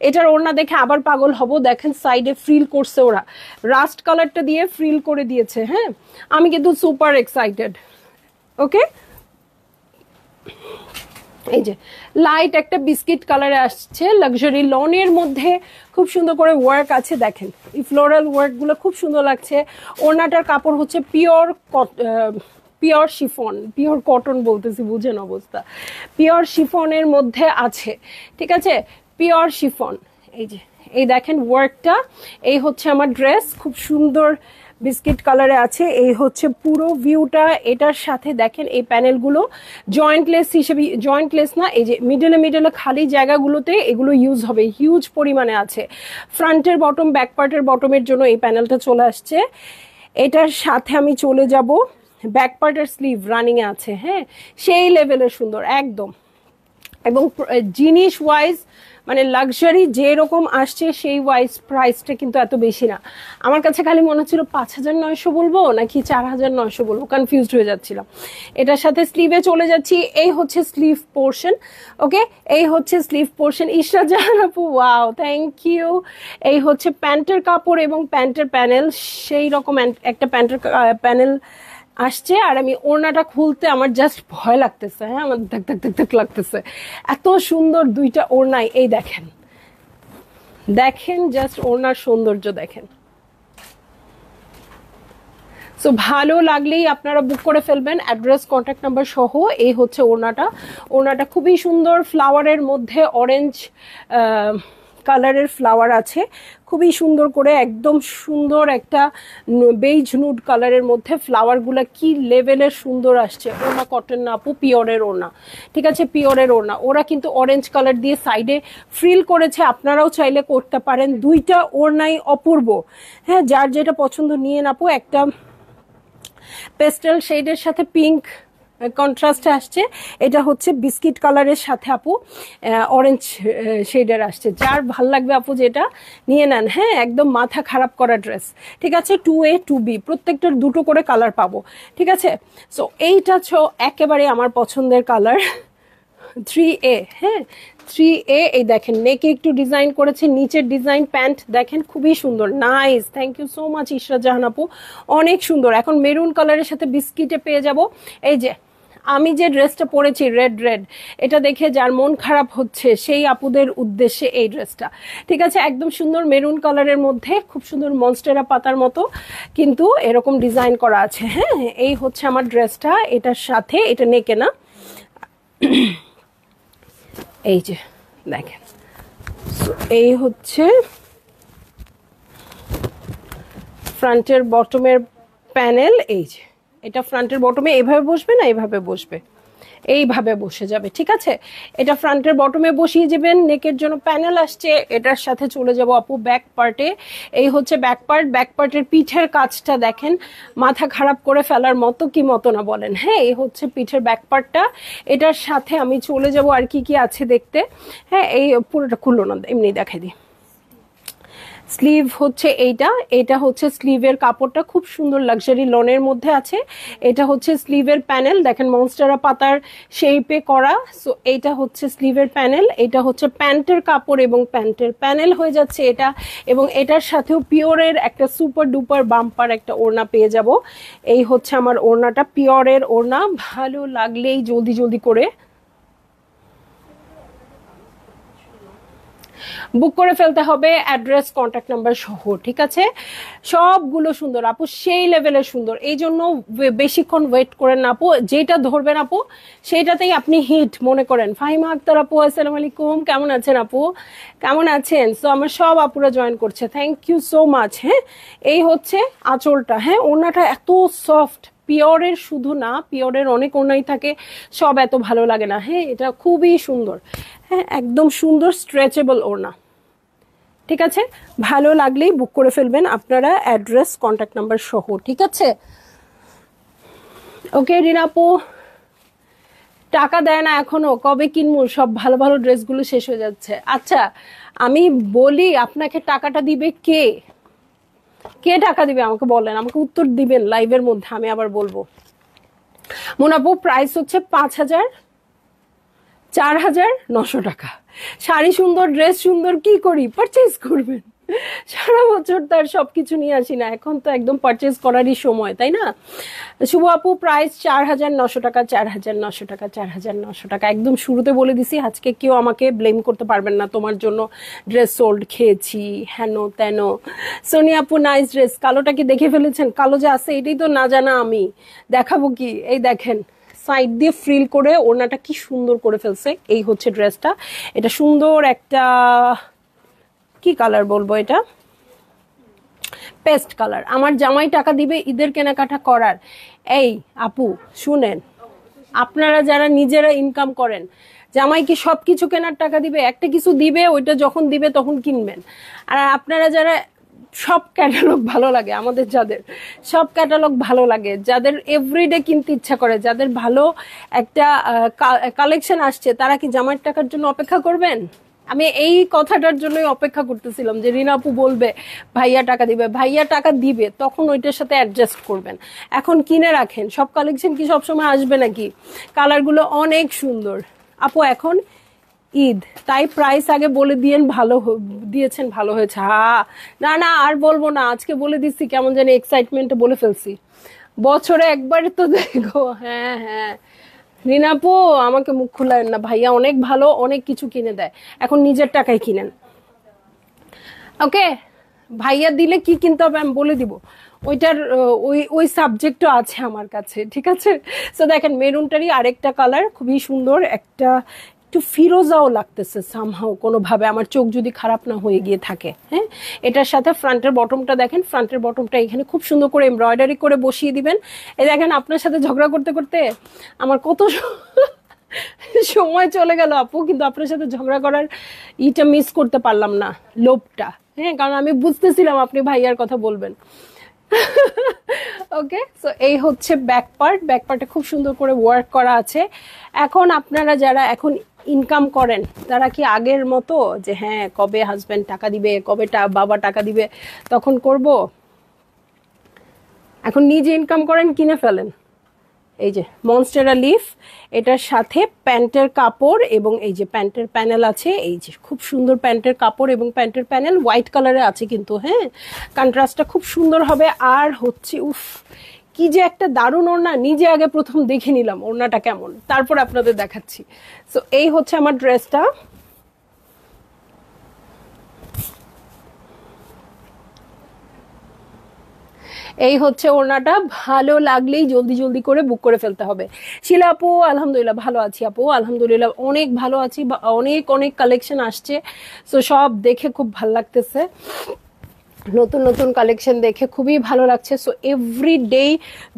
এটার ওড়না দেখে আবার পাগল হব। দেখেন সাইডে ফ্রিল করছে, ওরা রাস্ট কালারটা দিয়ে ফ্রিল করে দিয়েছে। হ্যাঁ, আমি কিন্তু সুপার এক্সাইটেড। ওকে, এই যে লাইট একটা বিস্কিট কালারে আসছে, লাক্সারি লনের মধ্যে খুব সুন্দর করে ওয়ার্ক আছে। দেখেন এই ফ্লোরাল ওয়ার্ক গুলো খুব সুন্দর লাগছে। ওড়নাটার কাপড় হচ্ছে পিওর শিফন, পিওর কটন বলতেছি, বুঝেন অবস্থা। পিওর শিফনের মধ্যে আছে, ঠিক আছে, পিওর শিফন। এই যে, এই দেখেন ওয়ার্কটা। এই হচ্ছে আমার ড্রেস, খুব সুন্দর বিস্কিট কালারে আছে। এই হচ্ছে পুরো ভিউটা। এটার সাথে দেখেন এই প্যানেলগুলো জয়েন্টলেস হিসেবে, জয়েন্টলেস না, এই যে মিডলে মিডলে খালি জায়গাগুলোতে এগুলো ইউজ হবে, হিউজ পরিমাণে আছে। ফ্রন্টের বটম, ব্যাক পার্টের বটমের জন্য এই প্যানেলটা চলে আসছে। এটার সাথে আমি চলে যাব, ব্যাক পার্টের স্লিভ রানিং এ আছে। হ্যাঁ, সেই লেভেলের সুন্দর একদম। এবং জিনিস ওয়াইজ মানে লাক্সারি যেরকম আসছে সেই ওয়াইজ প্রাইসটা কিন্তু এত বেশি না। আমার কাছে খালি মনে হচ্ছিল 5,900 বলবো নাকি 4,900 বলবো, কনফিউজড হয়ে যাচ্ছিলাম। এটার সাথে স্লিভে চলে যাচ্ছি। এই হচ্ছে স্লিভ পোর্শন। ওকে, এই হচ্ছে স্লিভ পোর্শন। ইশরা জাহান আপু, ওয়াও, থ্যাংক ইউ। এই হচ্ছে প্যান্টের কাপড় এবং প্যান্টের প্যানেল, সেই রকম একটা প্যান্টের প্যানেল আসছে। আর আমি ওড়নাটা খুলতে আমার জাস্ট ভয় লাগতেছে। হ্যাঁ, আমার ধাক ধাক ধাক ধাক লাগতেছে, এত সুন্দর দুইটা ওড়নাই। এই দেখেন, দেখেন জাস্ট ওড়নার সৌন্দর্য দেখেন। সো ভালো লাগলেই আপনারা বুক করে ফেলবেন, অ্যাড্রেস, কন্ট্যাক্ট নাম্বার সহ। এই হচ্ছে ওড়নাটা। ওড়নাটা খুবই সুন্দর, ফ্লাওয়ারের মধ্যে অরেঞ্জ কালারের ফ্লাওয়ার আছে, খুবই সুন্দর করে, একদম সুন্দর একটা বেজ নুড কালারের মধ্যে ফ্লাওয়ারগুলো কি লেভেলের সুন্দর আসছে। ওড়না কটন না আপু, পিওরের ওড়না, ঠিক আছে, পিওরের ওড়না। ওরা কিন্তু অরেঞ্জ কালার দিয়ে সাইডে ফ্রিল করেছে, আপনারাও চাইলে করতে পারেন। দুইটা ওড়নাই অপূর্ব। হ্যাঁ, যার যেটা পছন্দ নিয়ে আপু। একটা পেস্টেল শেডের সাথে পিঙ্ক কন্ট্রাস্টে আসছে, এটা হচ্ছে বিস্কিট কালারের সাথে আপু অরেঞ্জ শেডের আসছে। যার ভাল লাগবে আপু যেটা নিয়ে নেন। হ্যাঁ, একদম মাথা খারাপ করা ড্রেস, ঠিক আছে। 2A 2B প্রত্যেকটার দুটো করে কালার পাবো, ঠিক আছে। সো এইটা একেবারে আমার পছন্দের কালার, 3A। হ্যাঁ, 3A। এই দেখেন নেকে একটু ডিজাইন করেছে, নিচের ডিজাইন, প্যান্ট দেখেন খুবই সুন্দর, nice. Thank you so much Ishra Jahan আপু, অনেক সুন্দর। এখন মেরুন কালারের সাথে বিস্কিটে পেয়ে যাব। এই যে আমি যে ড্রেসটা পরেছি রেড রেড, এটা দেখে যার মন খারাপ হচ্ছে সেই আপুদের উদ্দেশ্যে এই ড্রেসটা, ঠিক আছে। একদম সুন্দর মেরুন কালারের মধ্যে খুব সুন্দর মনস্টেরা পাতার মতো কিন্তু এরকম ডিজাইন করা আছে। হ্যাঁ, এই হচ্ছে আমার ড্রেসটা। এটার সাথে এটা নেকে না, এই যে দেখেন, এই হচ্ছে ফ্রন্টের বটমের প্যানেল। এই যে এটা ফ্রন্টের বটমে এইভাবে বসবে না, এইভাবে বসবে, এইভাবে বসে যাবে, ঠিক আছে। এটা ফ্রন্টের বটমে বসিয়ে যাবেন। নেকের জন্য প্যানেল আসছে। এটার সাথে চলে যাব আপু ব্যাক পার্টে। এই হচ্ছে ব্যাক পার্ট। ব্যাক পার্টের পিঠের কাজটা দেখেন, মাথা খারাপ করে ফেলার মতো কি মতো না বলেন। হ্যাঁ, এই হচ্ছে পিঠের ব্যাক পার্টটা। এটার সাথে আমি চলে যাব আর কি কি আছে দেখতে। হ্যাঁ, এই পুরোটা খুললো না, এমনি দেখাই দিই। স্লিভ হচ্ছে এইটা, এটা হচ্ছে স্লিভের কাপড়টা খুব সুন্দর লাক্সারি লনের মধ্যে আছে। এটা হচ্ছে স্লিভের প্যানেল, দেখেন মনস্টেরা পাতার শেপে করা। সো এইটা হচ্ছে স্লিভের প্যানেল। এটা হচ্ছে প্যান্টের কাপড় এবং প্যান্টের প্যানেল হয়ে যাচ্ছে এটা। এবং এটার সাথেও পিওরের একটা সুপার ডুপার বাম্পার একটা ওড়না পেয়ে যাব। এই হচ্ছে আমার ওড়নাটা, পিওরের ওড়না। ভালো লাগলেই জলদি জলদি করে বুক করে ফেলতে হবে অ্যাড্রেস কন্ট্যাক্ট নাম্বার সহ, ঠিক আছে? সবগুলো সুন্দর আপু, সেই লেভেলের সুন্দর, এই জন্য বেশিক্ষণ ওয়েট করেন না আপু, যেটা ধরবেন আপু সেইটাতেই আপনি হিট মনে করেন। ফাহিমা আক্তার আপু আসসালামু আলাইকুম, কেমন আছেন আপু, কেমন আছেন? সো আমার সব আপুরা জয়েন করছে, থ্যাংক ইউ সো মাচ। হ্যাঁ, এই হচ্ছে আঁচলটা, হ্যাঁ ওড়নাটা এত সফট, পিওরের শুধু না, পিওরের অনেক ওড়নাই থাকে, সব এত ভালো লাগে না। হ্যাঁ, এটা খুবই সুন্দর, হ্যাঁ একদম সুন্দর স্ট্রেচেবল ওড়না, ঠিক আছে? ভালো লাগলেই বুক করে ফেলবেন আপনারা অ্যাড্রেস কন্ট্যাক্ট নাম্বার সহ, ঠিক আছে? ওকে রিনাপু, টাকা দেয় না এখনো, কবে কিনবো? সব ভালো ভালো ড্রেসগুলো শেষ হয়ে যাচ্ছে। আচ্ছা আমি বলি, আপনাকে টাকাটা দিবে কে? কে টাকা দিবে আমাকে বলেন, আমাকে উত্তর দিবেন লাইভের মধ্যে, আমি আবার বলবো। মোনাপু প্রাইস হচ্ছে 5,000, 4,900 টাকা। শাড়ি সুন্দর, ড্রেস সুন্দর, কি করি? পারচেজ করবেন। সারা বছর তার সবকিছু নিয়ে আসি না, এখন তো একদম পারচেজ করারই সময়, তাই না? শুভ আপু প্রাইস 4,900 টাকা, 4,900 টাকা, 4,900 টাকা। একদম শুরুতে বলে দিছি, আজকে কেউ আমাকে ব্লেম করতে পারবেন না, তোমার জন্য ড্রেস সোল্ড খেয়েছি হেন তেন। সোনিয়া আপু নাইস ড্রেস, কালোটা কি দেখে ফেলেছেন? কালো যে আছে এটাই তো না জানা আমি, দেখাবো কি? এই দেখেন সাইড দিয়ে ফ্রিল করে ওড়নাটা কি সুন্দর করে ফেলছে। এই হচ্ছে ড্রেসটা, এটা সুন্দর একটা কি কালার বলবো, এটা পেস্ট কালার। আমার জামাই টাকা দিবে ঈদের কেনাকাটা করার। এই আপু শুনেন, আপনারা যারা নিজেরা ইনকাম করেন, জামাই কি সবকিছু কেনার টাকা দিবে? একটা কিছু দিবে, ওইটা যখন দিবে তখন কিনবেন। আর আপনারা যারা সব ক্যাটালগ ভালো লাগে, আমাদের যাদের সব ক্যাটালগ ভালো লাগে, যাদের এভরিডে কিনতে ইচ্ছা করে, যাদের ভালো একটা কালেকশন আসছে, তারা কি জামাইয়ের টাকার জন্য অপেক্ষা করবেন? আমি এই কথাটার জন্যই অপেক্ষা করতেছিলাম যে রিনা আপু বলবে ভাইয়া টাকা দিবে, ভাইয়া টাকা দিবে তখন ওইটার সাথে অ্যাডজাস্ট করবেন। এখন কিনে রাখেন, সব কালেকশন কি সবসময় আসবে নাকি? কালারগুলো অনেক সুন্দর আপু, এখন ঈদ তাই প্রাইস আগে বলে দিয়েন, ভালো দিয়েছেন, ভালো হয়েছে। হ্যাঁ না না আর বলবো না, আজকে বলে দিচ্ছি, কেমন জানি এক্সাইটমেন্টে বলে ফেলছি। বছরে একবার তো দেখো। হ্যাঁ হ্যাঁ রিনাপু আমাকে মুখ খুলায় না, ভাইয়া অনেক ভালো, অনেক কিছু কিনে দেয়, এখন নিজের টাকায় কিনেন। ওকে, ভাইয়া দিলে কি কিনতে হবে আমি বলে দিব, ওইটার ওই ওই সাবজেক্টও আছে আমার কাছে, ঠিক আছে? সো দেখেন মেরুনটারই আরেকটা কালার, খুবই সুন্দর একটা, একটু ফিরোজাও লাগতেছে সামহাও কোনোভাবে, আমার চোখ যদি খারাপ না হয়ে গিয়ে থাকে। হ্যাঁ, এটার সাথে ফ্রন্টের বটমটা দেখেন, ফ্রন্টের বটমটা এখানে খুব সুন্দর করে এমব্রয়ডারি করে বসিয়ে দিবেন। এই দেখেন আপনার সাথে ঝগড়া করতে করতে আমার কত সময় চলে গেল আপু, কিন্তু আপনার সাথে ঝগড়া করার ইটা মিস করতে পারলাম না, লোভটা। হ্যাঁ, কারণ আমি বুঝতেছিলাম আপনি ভাইয়ার কথা বলবেন। ওকে, সো এই হচ্ছে ব্যাক পার্ট, ব্যাক পার্টে খুব সুন্দর করে ওয়ার্ক করা আছে। এখন আপনারা যারা এখন ইনকাম করেন, তারা কি আগের মতো যে হ্যাঁ কবে হাজব্যান্ড টাকা দিবে, কবে বাবা টাকা দিবে তখন করব? এখন নিজে ইনকাম করেন, কিনে ফেলেন। এই যে মনস্টেরা লিফ, এটার সাথে প্যান্টের কাপড় এবং এই যে প্যান্টের প্যানেল আছে, এই যে খুব সুন্দর প্যান্টের কাপড় এবং প্যান্টের প্যানেল হোয়াইট কালারে আছে কিন্তু। হ্যাঁ, কন্ট্রাস্টটা খুব সুন্দর হবে। আর হচ্ছে উফ কি যে একটা দারুণ ওড়না, নিজে আগে প্রথম দেখে নিলাম ওড়নাটা কেমন, তারপর আপনাদের দেখাচ্ছি। সো এই হচ্ছে আমার ড্রেসটা। এই হচ্ছে ওড়নাটা, ভালো লাগলেই জলদি জলদি করে বুক করে ফেলতে হবে। শিলা আপু আলহামদুলিল্লাহ ভালো আছি আপু, আলহামদুলিল্লাহ অনেক ভালো আছি, অনেক অনেক কালেকশন আসছে, সো সব দেখে খুব ভালো লাগতেছে, নতুন নতুন কালেকশন দেখে খুবই ভালো লাগছে। সো এভরি ডে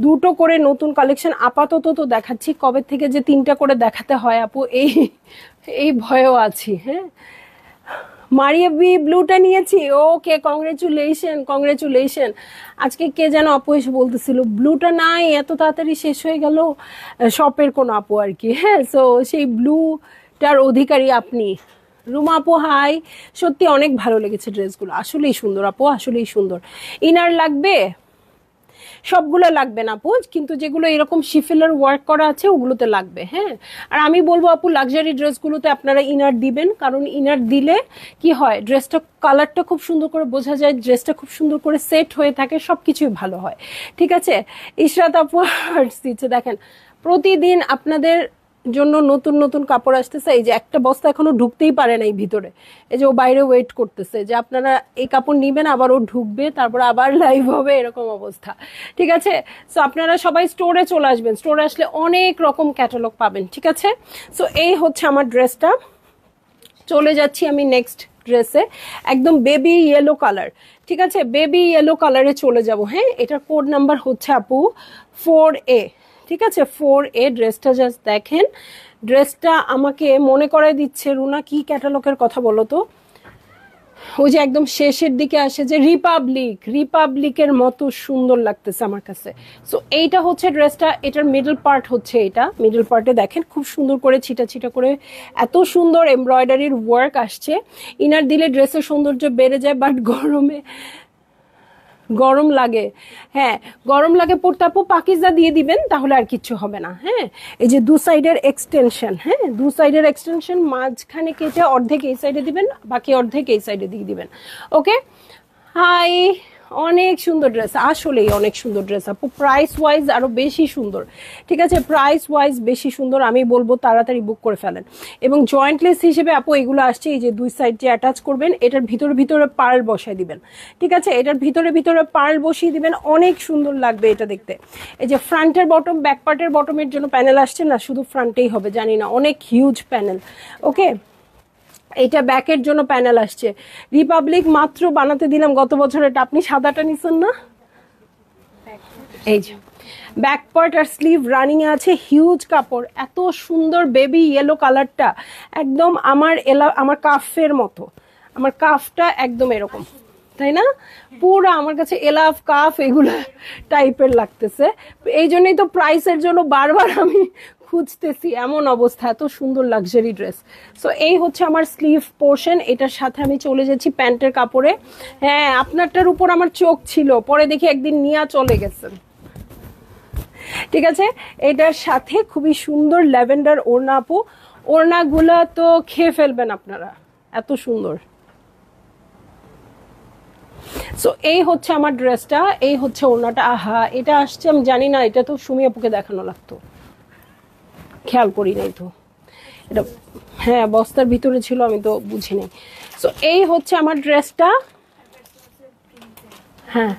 দুটো করে নতুন কালেকশন আপাতত তো দেখাচ্ছি, কবে থেকে যে 3টা করে দেখাতে হয় আপু এই এই ভয়েও আছি। হ্যাঁ, মারিয়া বি ব্লুটা নিয়েছি, ওকে কংগ্রেচুলেশন কংগ্রেচুলেশন। আজকে কে যেন আপু এসে বলতেছিল ব্লুটা নাই, এত তাড়াতাড়ি শেষ হয়ে গেল, শপের কোন আপু আর কি। হ্যাঁ, সো সেই ব্লুটার অধিকারী আপনি। রুমা আপু হাই, সত্যি অনেক ভালো লেগেছে ড্রেসগুলো, আসলেই সুন্দর আপু, আসলেই সুন্দর। ইনার লাগবে? সবগুলো লাগবে না আপু, কিন্তু যেগুলো এরকম শিফেলের ওয়ার্ক করা আছে ওগুলোতে লাগবে। হ্যাঁ, আর আমি বলবো আপু লাক্সারি ড্রেসগুলোতে আপনারা ইনার দিবেন, কারণ ইনার দিলে কি হয়, ড্রেসটা কালারটা খুব সুন্দর করে বোঝা যায়, ড্রেসটা খুব সুন্দর করে সেট হয়ে থাকে, সবকিছুই ভালো হয়। ঠিক আছে, ইশরাত আপু হার্টস দিচ্ছে, দেখেন প্রতিদিন আপনাদের জন্য নতুন নতুন কাপড় আসতেছে। এই যে একটা বস্তা এখনো ঢুকতেই পারে নাই ভিতরে, এই যে ও বাইরে ওয়েট করতেছে যে আপনারা এই কাপড় নিবেন, আবার ও ঢুকবে, তারপর আবার লাইভ হবে, এরকম অবস্থা। ঠিক আছে, সো আপনারা সবাই স্টোরে চলে আসবেন, স্টোরে আসলে অনেক রকম ক্যাটালগ পাবেন। ঠিক আছে, সো এই হচ্ছে আমার ড্রেসটা। চলে যাচ্ছি আমি নেক্সট ড্রেসে, একদম বেবি ইয়েলো কালার। ঠিক আছে, বেবি ইয়েলো কালারে চলে যাব। হ্যাঁ, এটার কোড নাম্বার হচ্ছে আপু 4A। ঠিক আছে, 4A। ড্রেসটা জাস্ট দেখেন, ড্রেসটা আমাকে মনে করাই দিচ্ছে, রুনা কি ক্যাটালগের কথা বলো তো, ওই যে একদম শেষের দিকে আসে যে রিপাবলিকের মতো সুন্দর লাগতেছে আমার কাছে। সো এইটা হচ্ছে ড্রেসটা, এটার মিডল পার্ট হচ্ছে এটা। মিডল পার্টে দেখেন খুব সুন্দর করে ছিটা ছিটা করে এত সুন্দর এমব্রয়ডারির ওয়ার্ক আসছে। ইনার দিলে ড্রেসের সৌন্দর্য বেড়ে যায়, বাট গরমে গরম লাগে। হ্যাঁ, গরম লাগে পড়তে আপু পাকিজা দিয়ে দিবেন, তাহলে আর কিচ্ছু হবে না। হ্যাঁ, এই যে দু সাইডের এক্সটেনশন, হ্যাঁ দু সাইডের এক্সটেনশন, মাঝখানে কেটে অর্ধেক এই সাইডে দিবেন, বাকি অর্ধেক এই সাইডে দিয়ে দিবেন। ওকে, হাই, অনেক সুন্দর ড্রেস, আসলেই অনেক সুন্দর ড্রেস আপু, প্রাইস ওয়াইজ আরো বেশি সুন্দর। ঠিক আছে, প্রাইস ওয়াইজ বেশি সুন্দর, আমি বলবো তাড়াতাড়ি বুক করে ফেলেন। এবং জয়েন্টলেস হিসেবে আপু এগুলো আসছে, এই যে দুই সাইড যে অ্যাটাচ করবেন, এটার ভিতরে ভিতরে পার্ল বসাই দিবেন। ঠিক আছে, এটার ভিতরে ভিতরে পার্ল বসিয়ে দিবেন, অনেক সুন্দর লাগবে এটা দেখতে। এই যে ফ্রন্টের বটম, ব্যাক পার্টের বটমের জন্য প্যানেল আসছে না, শুধু ফ্রন্টেই হবে জানি না, অনেক হিউজ প্যানেল। ওকে, এটা ব্যাকের জন্য প্যানেল আসছে। রিপাবলিক মাত্র বানাতে দিলাম গত বছর, এটা আপনি সাদাটা নিছেন না? এই যে ব্যাক পার্ট আর স্লিভ রানিং এ আছে, হিউজ কাপড়, এত সুন্দর বেবি ইয়েলো কালারটা, একদম আমার কাফের মতো, আমার কাফটা একদম এরকম, তাই না? পুরো আমার কাছে এলাফ কাফ এগুলো টাইপের লাগতেছে। এই জন্যই তো প্রাইসের জন্য বারবার আমি খুঁজতেছি, এমন অবস্থা, এত সুন্দর লাক্সারি ড্রেস। সো এই হচ্ছে আমার স্লিভ পোর্শন, এটার সাথে আমি চলে যাচ্ছি প্যান্টের কাপড়ে। হ্যাঁ, আপনারটার উপর আমার চোখ ছিল, পরে দেখি একদিন নিয়ে চলে গেছেন। ঠিক আছে, এটার সাথে খুবই সুন্দর ল্যাভেন্ডার ওড়না আপু, ওড়নাগুলা তো খেয়ে ফেলবেন আপনারা, এত সুন্দর। সো এই হচ্ছে আমার ড্রেসটা, এই হচ্ছে ওড়নাটা। আহা, এটা আসছে আমি জানি না, এটা তো সুমি আপুকে দেখানো লাগতো, খেয়াল করি নাই তো এটা। হ্যাঁ, বস্তার ভিতরে ছিল, আমি তো বুঝি নাই। সো এই হচ্ছে আমার ড্রেসটা। হ্যাঁ,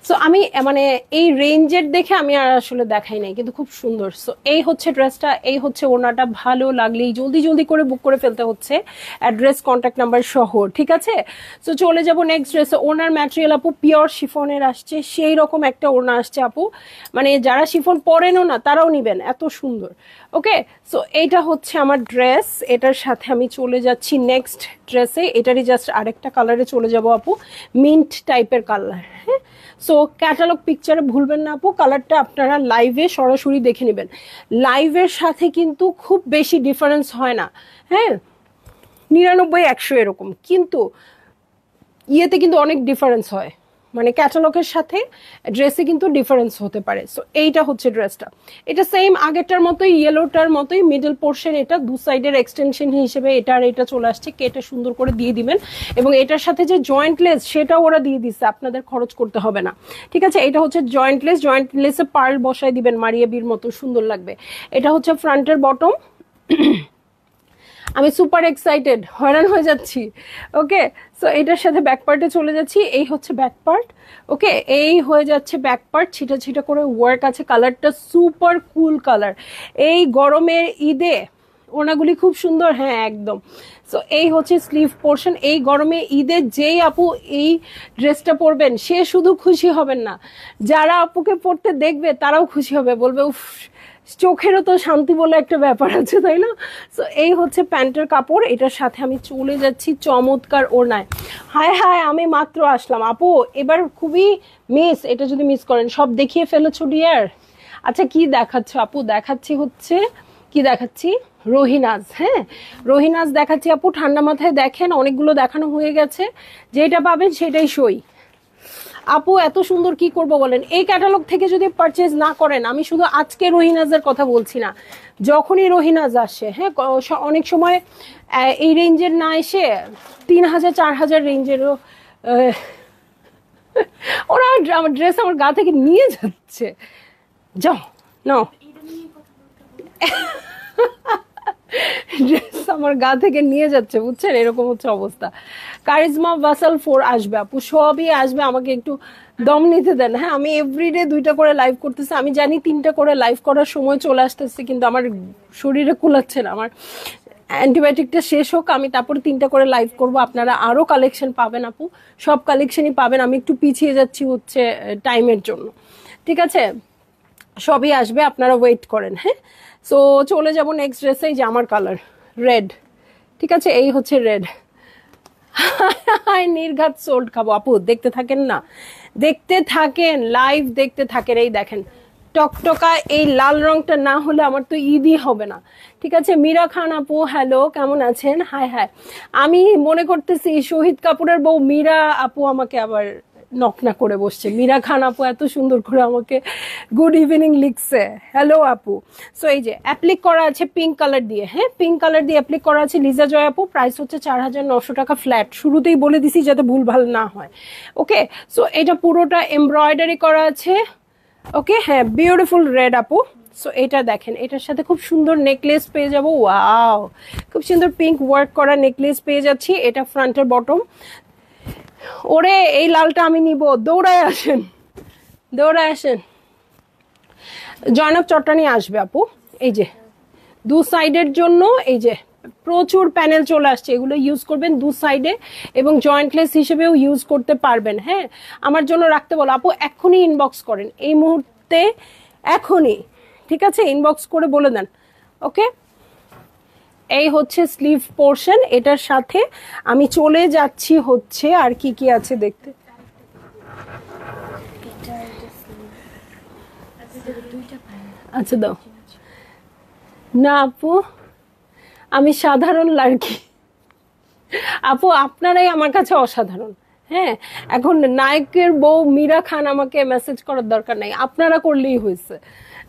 সো আমি মানে এই রেঞ্জের দেখে আমি আর আসলে দেখাই নাই, কিন্তু খুব সুন্দর। সো এই হচ্ছে ড্রেসটা, এই হচ্ছে ওনাটা। ভালো লাগলেই জলদি জলদি করে বুক করে ফেলতে হচ্ছে, অ্যাড্রেস কন্ট্যাক্ট নাম্বার সহ। ঠিক আছে, সো চলে যাব নেক্সট ড্রেসে। ওনার ম্যাটেরিয়াল আপু পিওর শিফনের আসছে, সেই রকম একটা ওড়না আসছে আপু, মানে যারা শিফন পরেনও না তারাও নিবেন, এত সুন্দর। ওকে, সো এইটা হচ্ছে আমার ড্রেস, এটার সাথে আমি চলে যাচ্ছি নেক্সট ড্রেসে। এটারই জাস্ট আরেকটা কালারে চলে যাব আপু, মিন্ট টাইপের কালার। হ্যাঁ, সো ক্যাটালগ পিকচারে ভুলবেন না আপু, কালারটা আপনারা লাইভে সরাসরি দেখে নেবেন। লাইভের সাথে কিন্তু খুব বেশি ডিফারেন্স হয় না। হ্যাঁ, 99-100 এরকম, কিন্তু ইয়েতে কিন্তু অনেক ডিফারেন্স হয়, মানে ক্যাটালগের সাথে ড্রেসে কিন্তু ডিফারেন্স হতে পারে। সো এইটা হচ্ছে ড্রেসটা, এটা সেম আগেরটার মতোই, ইয়েলোটার মতোই মিডল পোর্শন, এটা দু সাইডের এক্সটেনশন হিসেবে এটা আর এটা চলে আসছে, কেটে সুন্দর করে দিয়ে দিবেন। এবং এটার সাথে যে জয়েন্ট লেস সেটাও ওরা দিয়ে দিচ্ছে, আপনাদের খরচ করতে হবে না। ঠিক আছে, এটা হচ্ছে জয়েন্ট লেস, জয়েন্ট লেসে পার্ল বসাই দিবেন মারিয়া বির মতো, সুন্দর লাগবে। এটা হচ্ছে ফ্রন্টের বটম। আমি সুপার এক্সাইটেড, হয়রান হয়ে যাচ্ছি। ওকে, সো এটার সাথে ব্যাক পার্টে চলে যাচ্ছি, এই হচ্ছে ব্যাক পার্ট। ওকে, এই হয়ে যাচ্ছে ব্যাক পার্ট, ছিটা ছিটা করে ওয়ার্ক আছে, কালারটা সুপার কুল কালার। এই গরমের ঈদে ওনাগুলি খুব সুন্দর, হ্যাঁ একদম। সো এই হচ্ছে স্লিভ পোর্শন। এই গরমে ঈদে যেই আপু এই ড্রেসটা পরবেন সে শুধু খুশি হবেন না, যারা আপুকে পরতে দেখবে তারাও খুশি হবে, বলবে উফ, চোখেরও তো শান্তি বলে একটা ব্যাপার আছে, তাই না? সো এই হচ্ছে প্যান্টের কাপড়, এটার সাথে আমি চলে যাচ্ছি চমৎকার ওড়নায়। হায় হায়, আমি মাত্র আসলাম আপু, এবার খুবই মিস, এটা যদি মিস করেন সব দেখিয়ে ফেলেছো ডিয়ার। আচ্ছা, কি দেখাচ্ছ আপু? দেখাচ্ছি হচ্ছে, কি দেখাচ্ছি, রোহিনাজ। হ্যাঁ, রোহিনাজ দেখাচ্ছি আপু, ঠান্ডা মাথায় দেখেন, অনেকগুলো দেখানো হয়ে গেছে, যেটা পাবেন সেটাই সই। আপু এত সুন্দর কি করব বলেন, এই ক্যাটালগ থেকে যদি পারচেজ না করেন, আমি শুধু আজকে রোহিনাজের কথা বলছি না, যখনই রোহিনাজ আসে, হ্যাঁ অনেক সময় এই রেঞ্জের না এসে 3000-4000 রেঞ্জেরও ওরা আমার ড্রেস আমার গা থেকে নিয়ে যাচ্ছে। যাও নাও, ড্রেস আমার গা থেকে নিয়ে যাচ্ছে, বুঝছেন, এরকম হচ্ছে অবস্থা। কারিজমা ভাসাল 4 আসবে আপু, সবই আসবে, আমাকে একটু দম নিতে দেন। হ্যাঁ, আমি এভরিডে 2টা করে লাইভ করতেছি, আমি জানি 3টা করে লাইভ করার সময় চলে আসতেছে, কিন্তু আমার শরীরে কুলাচ্ছে না। আমার অ্যান্টিবায়োটিকটা শেষ হোক, আমি তারপরে 3টা করে লাইভ করব। আপনারা আরো কালেকশন পাবেন আপু, সব কালেকশনই পাবেন। আমি একটু পিছিয়ে যাচ্ছি হচ্ছে টাইমের জন্য, ঠিক আছে? সবই আসবে, আপনারা ওয়েট করেন। হ্যাঁ, সো চলে যাব নেক্সট ড্রেসে। যে আমার কালার রেড, ঠিক আছে, এই হচ্ছে রেড। নির্ঘাত সোল্ড খাবো আপু, দেখতে থাকেন না, দেখতে থাকেন, লাইভ দেখতে থাকেন। এই দেখেন টকটকা এই লাল রংটা না হলে আমার তো ঈদই হবে না, ঠিক আছে? মীরা খান আপু হ্যালো, কেমন আছেন? High high. আমি মনে করতেছি শহীদ কাপুরের বউ মীরা আপু আমাকে আবার নকনা করে বসছে। মীরা খান আপু এত সুন্দর করে আমাকে গুড ইভিনিং লিখছে, হ্যালো আপু। সো এই যে অ্যাপ্লিক করা আছে পিঙ্ক কালার দিয়ে, হ্যাঁ পিঙ্ক কালার দিয়ে অ্যাপ্লিক করা আছে। লিজা জয় আপু, প্রাইস হচ্ছে 4,900 টাকা ফ্ল্যাট, শুরুতেই বলে দিছি যাতে ভুলভাল না হয়। ওকে, সো এটা পুরোটা এমব্রয়ডারি করা আছে। ওকে, হ্যাঁ বিউটিফুল রেড আপু। সো এটা দেখেন, এটার সাথে খুব সুন্দর নেকলেস পেয়ে যাবো। ওয়াও, খুব সুন্দর পিঙ্ক ওয়ার্ক করা নেকলেস পেয়ে যাচ্ছি। এটা ফ্রন্টের বটম। ওরে এই লালটা আমি নিব, দৌড়ায় আসেন, দৌড়ায় আসেন। জয়নব চট্টানি আসবে আপু। এই যে দু সাইডের জন্য এই যে প্রচুর প্যানেল চলে আসছে, এগুলো ইউজ করবেন দু সাইডে এবং জয়েন্টলেস হিসেবেও ইউজ করতে পারবেন। হ্যাঁ, আমার জন্য রাখতে বলো আপু, এখনই ইনবক্স করেন, এই মুহূর্তে এখনই, ঠিক আছে? ইনবক্স করে বলে দেন। ওকে, এই হচ্ছে স্লিভ পোর্শন, এটার সাথে আমি চলে যাচ্ছি হচ্ছে আর কি কি আছে দেখতে। আচ্ছা দাও না আপু, আমি সাধারণ লাড়কি আপু, আপনারাই আমার কাছে অসাধারণ। হ্যাঁ, এখন নায়কের বউ মীরা খান আমাকে মেসেজ করার দরকার নাই, আপনারা করলেই হয়েছে।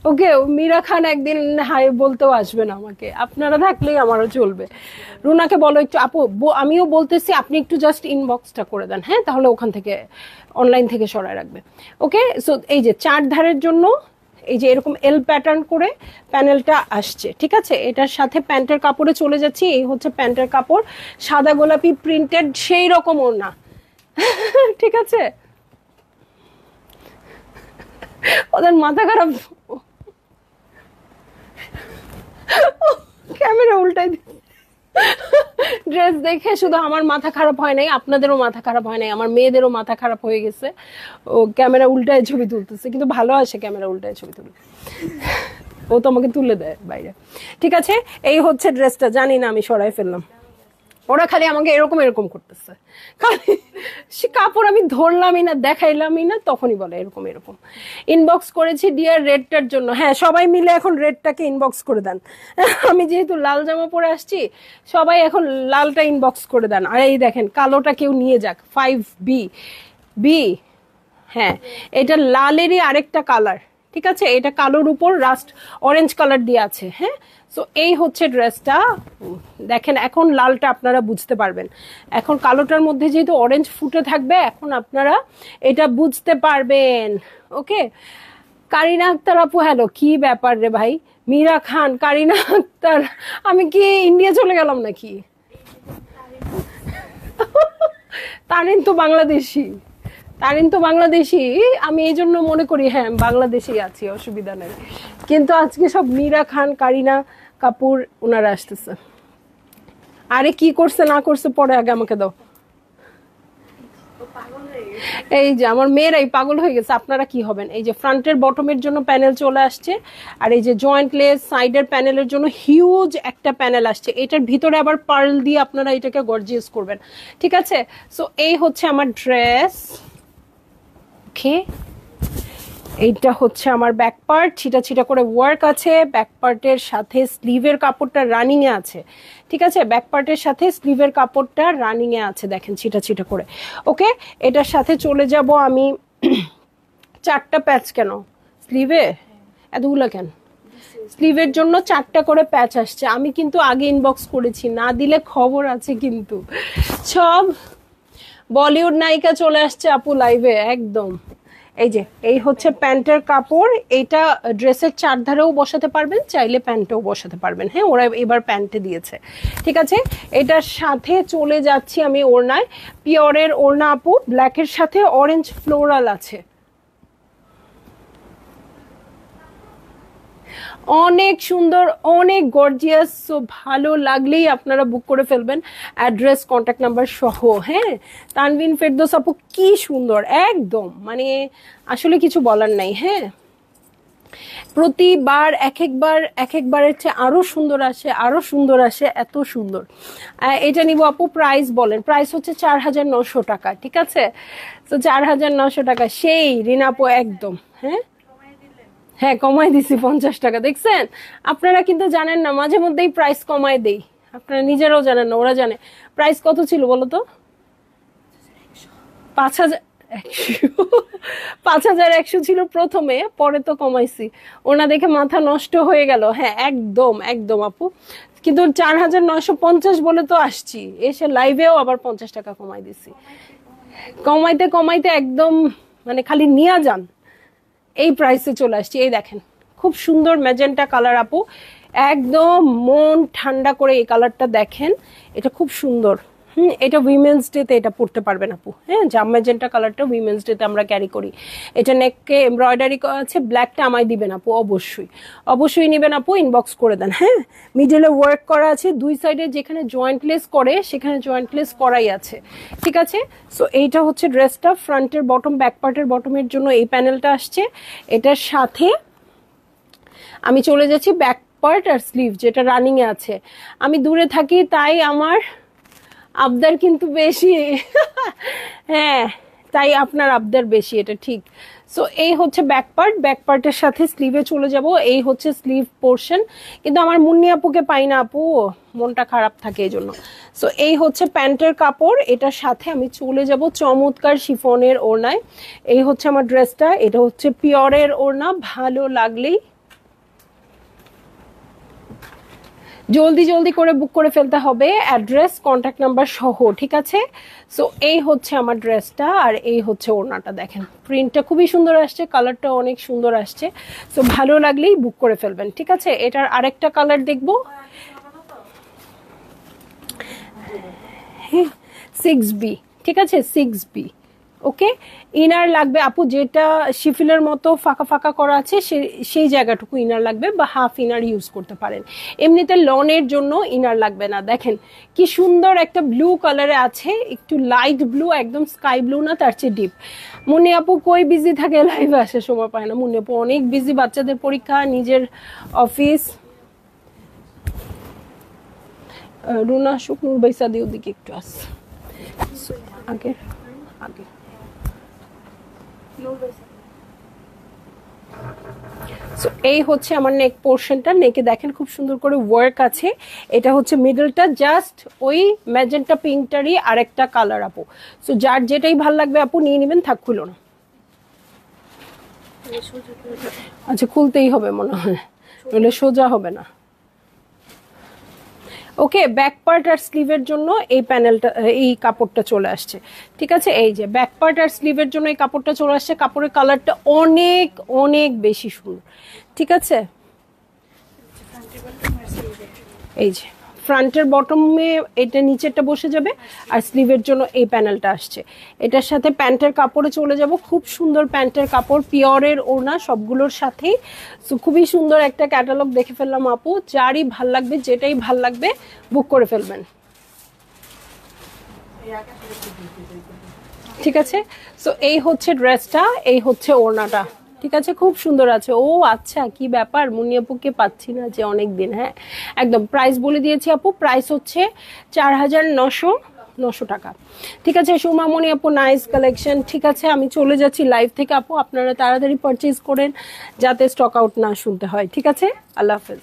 ওকে, মীরা খান একদিন হাই বলতেও আসবে না আমাকে, আপনারা থাকলেই আমারও চলবে। রুনাকে বলো একটু আপু, আমিও বলতেছি আপনি একটু জাস্ট ইনবক্সটা করে দেন, হ্যাঁ তাহলে ওখান থেকে অনলাইন থেকে সরায় রাখবে। ওকে, সো এই যে 4 ধারের জন্য এই যে এরকম এল প্যাটার্ন করে প্যানেলটা আসছে, ঠিক আছে? এটার সাথে প্যান্টের কাপড়ে চলে যাচ্ছি। এই হচ্ছে প্যান্টের কাপড়, সাদা গোলাপি প্রিন্টেড, সেই রকম ওড়না, ঠিক আছে? ওদের মাথা খারাপ, ক্যামেরা উল্টাই ড্রেস দেখে শুধু আমার মাথা খারাপ হয় নাই, আপনাদেরও মাথা খারাপ হয় নাই, আমার মেয়েদেরও মাথা খারাপ হয়ে গেছে। ও ক্যামেরা উল্টায় ছবি তুলতেছে, কিন্তু ভালো আসে ক্যামেরা উল্টায় ছবি তুলে, ও তো আমাকে তুলে দেয় বাইরে। ঠিক আছে, এই হচ্ছে ড্রেসটা, জানি না আমি সরাই ফেললাম। ওরা খালি আমাকে এরকম এরকম করতেছে, খালি কাপড় আমি ধরলামই না, দেখাইলামই না, তখনই বলে এরকম এরকম। ইনবক্স করেছি ডিয়ার রেডটার জন্য। হ্যাঁ, সবাই মিলে এখন রেডটাকে ইনবক্স করে দেন। আমি যেহেতু লাল জামা পরে আসছি, সবাই এখন লালটা ইনবক্স করে দেন। আর এই দেখেন কালোটা কেউ নিয়ে যাক, 5B বি। হ্যাঁ, এটা লালেরই আরেকটা কালার, ঠিক আছে? এটা কালোর উপর রাস্ট অরেঞ্জ কালার দিয়ে আছে। হ্যাঁ, সো এই হচ্ছে ড্রেসটা। দেখেন এখন লালটা আপনারা বুঝতে পারবেন, এখন কালোটার মধ্যে যেহেতু অরেঞ্জ ফুটে থাকবে, এখন আপনারা এটা বুঝতে পারবেন। ওকে, কারিনা আক্তার আপু হ্যালো, কি ব্যাপার রে ভাই? মীরা খান, কারিনা আক্তার, আমি কি ইন্ডিয়া চলে গেলাম নাকি? তারিন তো বাংলাদেশি, তারিন তো বাংলাদেশি, আমি এই জন্য মনে করি হ্যাঁ বাংলাদেশি আছি, অসুবিধা নেই। কিন্তু আজকে সব মীরা খান, কারিনা কাপুর ওনারা আসতেছে। আরে কি করছে না করছে পরে আগে আমাকে দাও। এই যে আমার মেয়েরাই পাগল হয়ে গেছে, আপনারা কি হবেন? এই যে ফ্রন্টের বটমের জন্য প্যানেল চলে আসছে, আর এই যে জয়েন্টলেস সাইডের প্যানেলের জন্য হিউজ একটা প্যানেল আসছে। এটার ভিতরে আবার পার্ল দিয়ে আপনারা এটাকে গর্জিয়াস করবেন, ঠিক আছে? সো এই হচ্ছে আমার ড্রেস। ওকে, এইটা হচ্ছে আমার ব্যাক পার্ট, ছিটা ছিটা করে ওয়ার্ক আছে। ব্যাক পার্টের সাথে স্লিভের কাপড়টা রানিং এ আছে, ঠিক আছে? ব্যাক পার্টের সাথে স্লিভের কাপড়টা রানিং এ আছে, দেখেন ছিটা ছিটা করে। ওকে, এটার সাথে চলে যাব আমি 4টা প্যাচ কেন স্লিভে, এতগুলো কেন? স্লিভের জন্য 4টা করে প্যাচ আসছে। আমি কিন্তু আগে ইনবক্স করেছি, না দিলে খবর আছে কিন্তু। সব বলিউড নায়িকা চলে আসছে আপু লাইভে, একদম এই যে এই হচ্ছে প্যান্টের কাপড়, এটা ড্রেসের চারধারেও বসাতে পারবেন, চাইলে প্যান্টেও বসাতে পারবেন। হ্যাঁ, ওরা এবার প্যান্টে দিয়েছে, ঠিক আছে। এটার সাথে চলে যাচ্ছি আমি ওড়নায়, পিওরের ওড়না আপু, ব্ল্যাকের সাথে অরেঞ্জ ফ্লোরাল আছে, অনেক সুন্দর, অনেক গর্জিয়াস। সো ভালো লাগলেই আপনারা বুক করে ফেলবেন, অ্যাড্রেস কন্ট্যাক্ট নাম্বার সহ। হ্যাঁ, তানভিন ফেরদৌস আপু কি সুন্দর, একদম মানে আসলে কিছু বলার নাই। হ্যাঁ, প্রতিবার এক একবারের চেয়ে আরো সুন্দর আসে, আরো সুন্দর আসে, এত সুন্দর। এটা নিব আপু, প্রাইস বলেন। প্রাইস হচ্ছে 4900 টাকা, ঠিক আছে। তো 4900 টাকা, সেই রিনা আপু একদম। হ্যাঁ হ্যাঁ, কমাই দিছি 50 টাকা, দেখছেন। আপনারা কিন্তু জানেন না, মাঝে মধ্যেই প্রাইস কমাই দেই, আপনারা নিজেরাও জানেন না, ওরা জানে। প্রাইস কত ছিল বলো তো? 5100 ছিল প্রথমে, পরে তো কমাইছি। ওনা দেখে মাথা নষ্ট হয়ে গেল। হ্যাঁ, একদম একদম আপু, কিন্তু 4950 বলে তো আসছি, এসে লাইভেও আবার 50 টাকা কমাই দিছি। কমাইতে কমাইতে একদম মানে খালি নিয়ে যান, এই প্রাইসে চলে আসছি। এই দেখেন, খুব সুন্দর ম্যাজেন্টা কালার আপু, একদম মন ঠান্ডা করে এই কালারটা দেখেন, এটা খুব সুন্দর। এটা উইমেন্স ডেতে এটা পড়তে পারবেন আপু। হ্যাঁ, জাম ম্যাজেন্টা কালারটা উইমেন্স ডেতে আমরা ক্যারি করি। এটা নেককে এমব্রয়ডারি আছে, ব্ল্যাকটা আমায় দিবেন আপু, অবশ্যই অবশ্যই নেবেন আপু, ইনবক্স করে দেন। হ্যাঁ, মিডলে ওয়ার্ক করা আছে, দুই সাইডে যেখানে জয়েন্টলেস করে সেখানে জয়েন্টলেস করাই আছে, ঠিক আছে। সো এইটা হচ্ছে ড্রেসটা, ফ্রন্টের বটম, ব্যাক পার্টের বটমের জন্য এই প্যানেলটা আসছে। এটার সাথে আমি চলে যাচ্ছি ব্যাক পার্ট আর স্লিভ, যেটা রানিং এ আছে। আমি দূরে থাকি তাই আমার আবদার কিন্তু বেশি। হ্যাঁ, তাই আপনার আবদার বেশি, এটা ঠিক। সো এই হচ্ছে ব্যাক পার্ট, ব্যাক পার্টের সাথে স্লিভে চলে যাব। এই হচ্ছে স্লিভ পোর্শন, কিন্তু আমার মুন্নি আপুকে পাই না আপু, মনটা খারাপ থাকে এই জন্য। সো এই হচ্ছে প্যান্টের কাপড়, এটার সাথে আমি চলে যাব চমৎকার শিফনের ওড়নায়। এই হচ্ছে আমার ড্রেসটা, এটা হচ্ছে পিওরের ওড়না। ভালো লাগলেই জলদি জলদি করে বুক করে ফেলতে হবে, অ্যাড্রেস কন্ট্যাক্ট নাম্বার সহ, ঠিক আছে। সো এই হচ্ছে আমার ড্রেসটা, আর এই হচ্ছে ওড়নাটা। দেখেন প্রিন্টটা খুবই সুন্দর আসছে, কালারটা অনেক সুন্দর আসছে। সো ভালো লাগলেই বুক করে ফেলবেন, ঠিক আছে। এটার আরেকটা কালার দেখবো, 6B, ঠিক আছে, 6B। ওকে, ইনার লাগবে আপু, যেটা শিফিলের মতো ফাঁকা ফাঁকা করা আছে সেই জায়গাটুকু ইনার লাগবে, বা হাফ ইনার ইউজ করতে পারেন। এমনিতে লনের জন্য ইনার লাগবে না। দেখেন কি সুন্দর একটা ব্লু কালারে আছে, একটু লাইট ব্লু, একদম স্কাই ব্লু না, তার চেয়ে ডিপ। মুন্নি আপু কই বিজি থাকে, লাইভে আসার সময় পায় না। মুন্নি আপু অনেক বিজি, বাচ্চাদের পরীক্ষা, নিজের অফিস। রুনা শুকনুর বাইসা দিয়ে ওদিকে একটু আস আগে আগে। সো এই হচ্ছে আমার নেক পোর্শনটা, নেকে দেখেন খুব সুন্দর করে ওয়ার্ক আছে। এটা হচ্ছে মিডলটা, জাস্ট ওই ম্যাজেন্টা পিঙ্কটারই আরেকটা কালার আপু। সো যার যেটাই ভাল লাগবে আপু নিয়ে নেবেন, থাক খুলো না। আচ্ছা, খুলতেই হবে মনে হয়, নইলে সোজা হবে না। ওকে, ব্যাক পার্ট আর স্লিভের জন্য এই প্যানেলটা, এই কাপড়টা চলে আসছে, ঠিক আছে। এই যে ব্যাক পার্ট আর স্লিভের জন্য এই কাপড়টা চলে আসছে, কাপড়ের কালারটা অনেক অনেক বেশি সুন্দর, ঠিক আছে। এই যে ফ্রন্টের বটমে এটা নিচেরটা বসে যাবে, আর স্লিভের জন্য এই প্যানেলটা আসছে। এটার সাথে প্যান্টের কাপড়ে চলে যাব, খুব সুন্দর প্যান্টের কাপড়, পিওরের ওড়না সবগুলোর সাথেই। সো খুবই সুন্দর একটা ক্যাটালগ দেখে ফেললাম আপু, যারই ভাল লাগবে, যেটাই ভাল লাগবে বুক করে ফেলবেন, ঠিক আছে। সো এই হচ্ছে ড্রেসটা, এই হচ্ছে ওড়নাটা, ঠিক আছে, খুব সুন্দর আছে। ও আচ্ছা, কি ব্যাপার, মুন্নি আপুকে পাচ্ছি না যে অনেক দিন। হ্যাঁ, একদম প্রাইস বলে দিয়েছি আপু, প্রাইস হচ্ছে 4900 টাকা, ঠিক আছে। সুমা মনি আপু নাইস কালেকশন, ঠিক আছে। আমি চলে যাচ্ছি লাইভ থেকে আপু, আপনারা তাড়াতাড়ি পারচেজ করেন যাতে স্টক আউট না শুনতে হয়, ঠিক আছে। আল্লাহ হাফেজ।